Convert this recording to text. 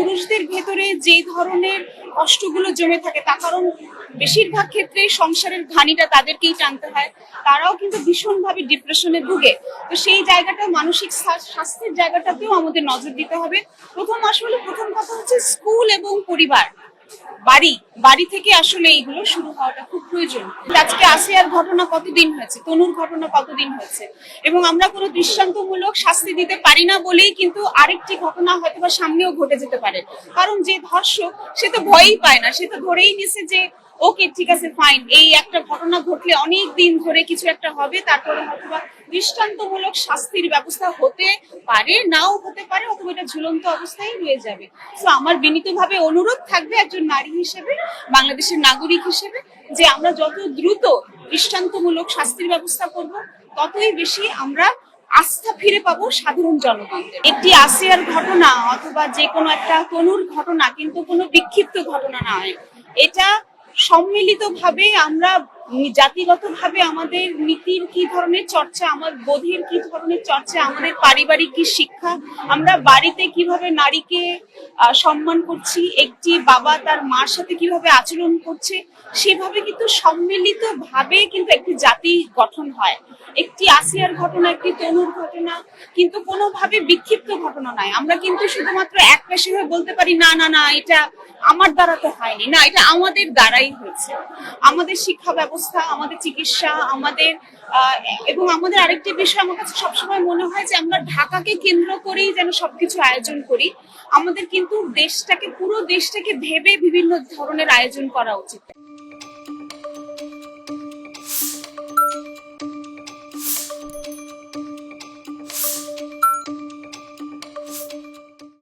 পুরুষদের ভেতরে যে ধরনের কষ্টগুলো জমে থাকে তার কারণ বেশিরভাগ ক্ষেত্রেই সংসারের ঘানিটা তাদেরকেই টানতে হয়। তারাও কিন্তু ভীষণভাবে ডিপ্রেশনে ভুগে। তো সেই জায়গাটা মানসিক স্বাস্থ্যের জায়গাটাতেও আমাদের নজর দিতে হবে। প্রথম কথা হচ্ছে স্কুল এবং পরিবার, বাড়ি বাড়ি থেকে আসলে এইগুলো শুরু হওয়াটা খুব প্রয়োজন। আজকে আসিয়ার ঘটনা কতদিন হয়েছে, তনুর ঘটনা কতদিন হয়েছে, এবং আমরা কোনো দৃষ্টান্তমূলক শাস্তি দিতে পারি না বলেই কিন্তু আরেকটি ঘটনা হয়তো বা সামনেও ঘটে যেতে পারে। কারণ যে ধর্ষক সে তো ভয়ই পায় না, সে তো ধরেই নিছে যে ওকে ঠিক আছে ফাইন, এই একটা ঘটনা ঘটলে অনেক দিন ধরে কিছু একটা হবে, তারপরে হয়তো বা দৃষ্টান্তমূলক শাস্তির ব্যবস্থা হতে পারে, নাও হতে পারে, অথবা এটা ঝুলন্ত অবস্থায় রয়ে যাবে। তো আমার বিনীতভাবে অনুরোধ থাকবে একজন নারী হিসেবে, বাংলাদেশের নাগরিক হিসেবে, যে আমরা যত দ্রুত দৃষ্টান্তমূলক শাস্তির ব্যবস্থা করব ততই বেশি আমরা আস্থা ফিরে পাবো সাধারণ জনগণদের। একটি আসিয়ার ঘটনা অথবা যে কোনো একটা তনুর ঘটনা কিন্তু কোনো বিক্ষিপ্ত ঘটনা নয়। এটা সম্মিলিতভাবে আমরা জাতিগতভাবে আমাদের নীতির কি ধরনের চর্চা, আমার বোধের কি ধরনের চর্চা, আমাদের পারিবারিক কি শিক্ষা, আমরা বাড়িতে কিভাবে নারীকে সম্মান করছি, একটি বাবা তার মার সাথে কিভাবে আচরণ করছে, সেভাবে কিন্তু সম্মিলিত ভাবে কিন্তু একটি জাতি গঠন হয়। একটি আসিয়ার ঘটনা, একটি তনুর ঘটনা কিন্তু কোনোভাবে বিক্ষিপ্ত ঘটনা নয়। আমরা কিন্তু শুধুমাত্র এক পেশে হয়ে বলতে পারি না না না এটা আমার দ্বারা তো হয়নি, না এটা আমাদের দ্বারাই হয়েছে। আমাদের শিক্ষা ব্যবস্থা, আমাদের চিকিৎসা, আমাদের এবং আমাদের আরেকটি বিষয় আমার কাছে সবসময় মনে হয় যে আমরা ঢাকাকে কেন্দ্র করেই যেন সবকিছু আয়োজন করি। আমাদের কিন্তু পুরো দেশটাকে ভেবে বিভিন্ন ধরনের আয়োজন করা উচিত।